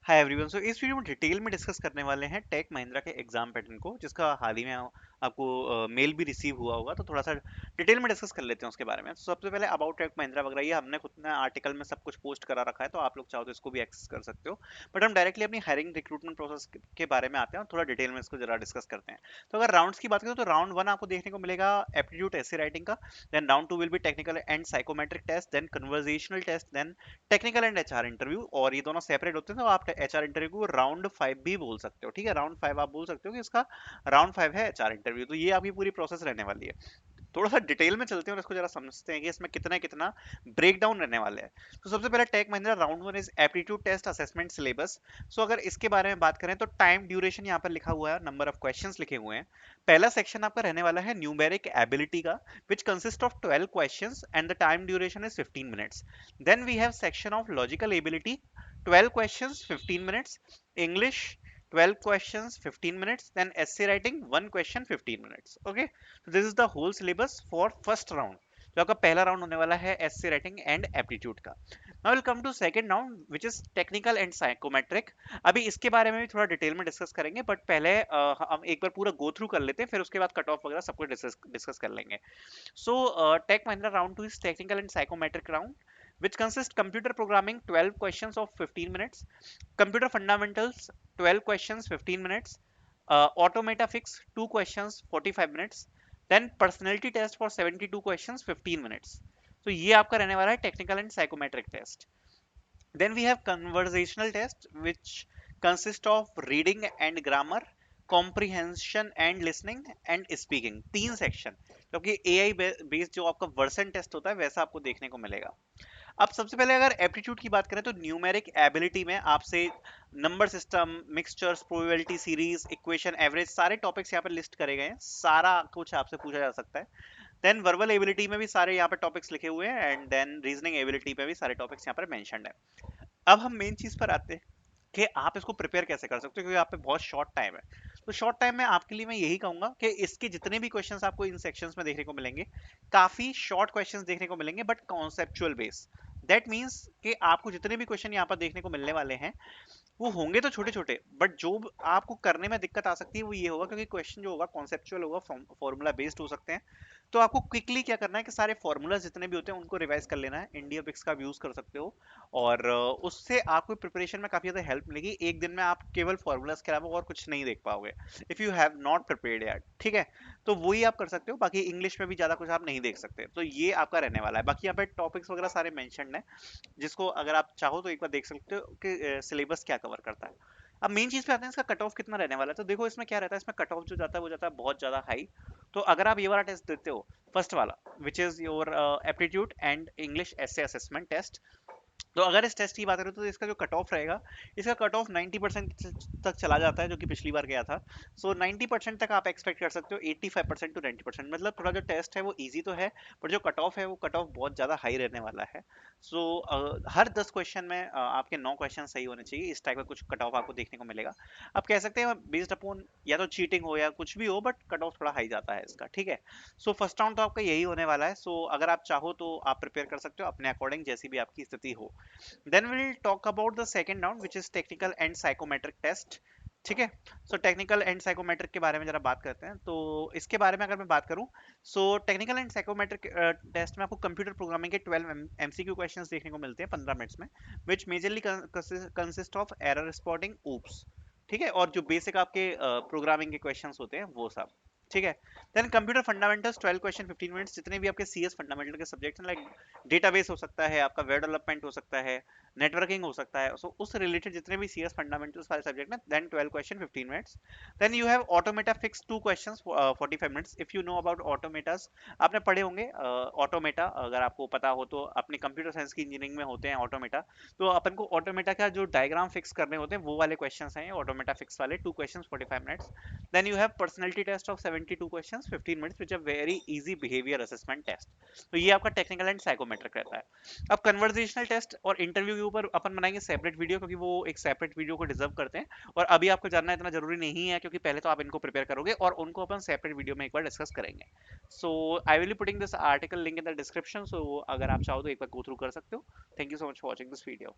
Hi everyone. सो इस video में detail में डिस्कस करने वाले हैं टेक महिंद्रा के एग्जाम पैटर्न को, जिसका हाल ही में आपको मेल भी रिसीव हुआ होगा। तो थोड़ा सा डिटेल में डिस्कस कर लेते हैं उसके बारे में। तो सबसे पहले अबाउट टेक महिंद्रा वगैरह ये हमने खुद ने आर्टिकल में सब कुछ पोस्ट करा रखा है, तो आप लोग चाहो तो इसको भी एक्सेस कर सकते हो। बट हम डायरेक्टली अपनी हायरिंग रिक्रूटमेंट प्रोसेस के बारे में आते हैं और थोड़ा डिटेल में इसको जरा डिस्कस करते हैं। तो अगर राउंड्स की बात करें तो राउंड वन आपको देखने को मिलेगा एप्टीट्यूड ऐसे राइटिंग का। Then round two will be technical and psychometric test, then conversational test, then technical and HR interview. और ये दोनों सेपरेट होते हैं, तो आप एचआर इंटरव्यू को राउंड 5 भी बोल सकते हो। ठीक है, राउंड 5 आप बोल सकते हो कि इसका राउंड 5 है एचआर इंटरव्यू। तो ये आपकी पूरी प्रोसेस रहने वाली है। थोड़ा सा डिटेल में चलते हैं और इसको जरा समझते हैं कि इसमें कितना कितना ब्रेक डाउन रहने वाले हैं। तो सबसे पहले Tech Mahindra round one is aptitude test assessment syllabus. So अगर इसके बारे में बात करें तो टाइम ड्यूरेशन यहाँ पर लिखा हुआ है, नंबर ऑफ क्वेश्चंस लिखे हुए हैं। पहला सेक्शन आपका रहने वाला है न्यूमेरिक एबिलिटी का, which consists of 12 questions and the time duration is 15 minutes. Then we have section of logical ability, 12 questions 15 minutes. English 12 questions 15 minutes. Then essay writing 1 question 15 minutes. Okay, so this is the whole syllabus for first round, जो आपका पहला round होने वाला है essay writing and aptitude का। Now will come to second round which is technical and psychometric. अभी इसके बारे में भी थोड़ा डिटेल में डिस्कस करेंगे, बट पहले हम एक बार पूरा गो थ्रू कर लेते हैं, फिर उसके बाद कट ऑफ वगैरह सब कुछ डिस्कस कर लेंगे। So, Tech Mahindra round 2 is technical and psychometric round, which consists computer programming 12 questions of 15 minutes, computer fundamentals 12 questions 15 minutes, automata fix 2 questions 45 minutes, then personality test for 72 questions 15 minutes. So ये आपका रहने वाला है technical and psychometric test. Then we have conversational test, which consist of reading and grammar, comprehension and listening and speaking। तीन section, क्योंकि AI based जो आपका version test होता है वैसा आपको देखने को मिलेगा। अब सबसे पहले अगर एप्टीट्यूड की बात करें तो न्यूमेरिक एबिलिटी में आपसे number system, mixtures, probability series, equation, average, सारे टॉपिक्स यहाँ पर लिस्ट करे गए हैं। सारा कुछ आपसे पूछा जा सकता है। देन वर्बल एबिलिटी में भी सारे यहाँ पर टॉपिक्स लिखे हुए हैं, एंड देन रीजनिंग एबिलिटी में भी सारे टॉपिक्स यहाँ पर मेंशन्ड है। अब हम मेन चीज पर आते हैं कि आप इसको प्रिपेयर कैसे कर सकते हो, क्योंकि आप पे बहुत शॉर्ट टाइम है। तो शॉर्ट टाइम में आपके लिए मैं यही कहूंगा कि इसके जितने भी क्वेश्चंस आपको इन सेक्शंस में देखने को मिलेंगे, काफी शॉर्ट क्वेश्चंस देखने को मिलेंगे, but conceptual base. That means कि आपको जितने भी क्वेश्चन यहाँ पर देखने को मिलने वाले हैं वो होंगे तो छोटे छोटे, बट जो आपको करने में दिक्कत आ सकती है वो ये होगा, क्योंकि क्वेश्चन जो होगा कॉन्सेप्चुअल होगा, फॉर्मूला बेस्ड हो सकते हैं। तो आपको क्विकली क्या करना है कि सारे फॉर्मूलाज जितने भी होते हैं उनको रिवाइज कर लेना है। इंडिया पिक्स का यूज कर सकते हो, और उससे आपको प्रिपरेशन में काफी ज्यादा हेल्प मिलेगी। एक दिन में आप केवल फॉर्मूलाज के अलावा और कुछ नहीं देख पाओगे if you have not prepared यार। ठीक है, तो वही आप कर सकते हो। बाकी इंग्लिश में भी ज्यादा कुछ आप नहीं देख सकते। तो ये आपका रहने वाला है। बाकी यहाँ पे टॉपिक्स वगैरह सारे मेंशन्ड है, जिसको अगर आप चाहो तो एक बार देख सकते हो कि सिलेबस क्या कवर करता है। अब मेन चीज पे आते हैं, इसका कट ऑफ कितना रहने वाला है। तो देखो इसमें क्या रहता है, इसमें कट ऑफ जो जाता है वो जाता है बहुत ज्यादा हाई। तो अगर आप ये वाला टेस्ट देते हो, फर्स्ट वाला, which is your aptitude and English essay assessment test, तो अगर इस टेस्ट की बात करें तो इसका जो कट ऑफ रहेगा, इसका कट ऑफ 90% तक चला जाता है, जो कि पिछली बार गया था। सो 90% तक आप एक्सपेक्ट कर सकते हो, 85% टू 90%। मतलब थोड़ा जो टेस्ट है वो इजी तो है, पर जो कट ऑफ है वो कट ऑफ बहुत ज़्यादा हाई रहने वाला है। सो हर 10 क्वेश्चन में आपके 9 क्वेश्चन सही होने चाहिए, इस टाइप का कुछ कट ऑफ आपको देखने को मिलेगा। आप कह सकते हैं बेस्ड अपॉन या तो चीटिंग हो या कुछ भी हो, बट कट ऑफ थोड़ा हाई जाता है इसका। ठीक है, सो फर्स्ट राउंड तो आपका यही होने वाला है। सो अगर आप चाहो तो आप प्रिपेयर कर सकते हो अपने अकॉर्डिंग, जैसी भी आपकी स्थिति हो। Then we'll talk about the second round, which is technical and psychometric test। ठीक है, सो टेक्निकल एंड साइकोमेट्रिक के बारे में जरा बात करते हैं। तो इसके बारे में अगर मैं बात करूं, so technical and psychometric test में आपको कंप्यूटर प्रोग्रामिंग के 12 एमसीक्यू क्वेश्चंस देखने को मिलते हैं 15 मिनट्स में, which majorly consist of error spotting, oops. ठीक है, और जो बेसिक आपके प्रोग्रामिंग के क्वेश्चंस होते हैं वो सब। ठीक है, then computer fundamentals 12 question 15 minutes. जितने भी आपके सीएस फंडामेंटल के सब्जेक्ट हैं, लाइक डेटाबेस हो सकता है, आपका वेब डेवलपमेंट हो सकता है, नेटवर्किंग हो सकता है, सो उस रिलेटेड जितने भी सीएस फंडामेंटल्स वाले सब्जेक्ट में, then 12 question 15 minutes. Then you have automata fix 2 questions 45 minutes. If you know about automatas, आपने पढ़े होंगे ऑटोमेटा, अगर आपको पता हो तो अपने कंप्यूटर साइंस की इंजीनियरिंग में होते हैं ऑटोमेटा। तो अपन को ऑटोमेटा का जो डायग्राम फिक्स करने होते हैं वो वाले क्वेश्चंस हैं ऑटोमेटा फिक्स वाले, 2 questions 45 minutes. Then you have personality test of 72 questions 15 minutes, which are very easy behaviour assessment test. तो ये आपका टेक्निकल एंड साइकोमेट्रिक रहता है। अब कन्वर्सेशनल टेस्ट और इंटरव्यू के ऊपर अपन बनाएंगे सेपरेट वीडियो, क्योंकि वो एक सेपरेट वीडियो को डिजर्व करते हैं। और अभी आपको जानना इतना जरूरी नहीं है, क्योंकि पहले तो आप इनको प्रिपेयर करोगे और उनको अपन सेपरेट वीडियो में एक बार डिस्कस करेंगे। So I will be putting this article link in the description, so अगर आप चाहो तो एक बार गो थ्रू कर सकते हो। Thank you so much for watching this video.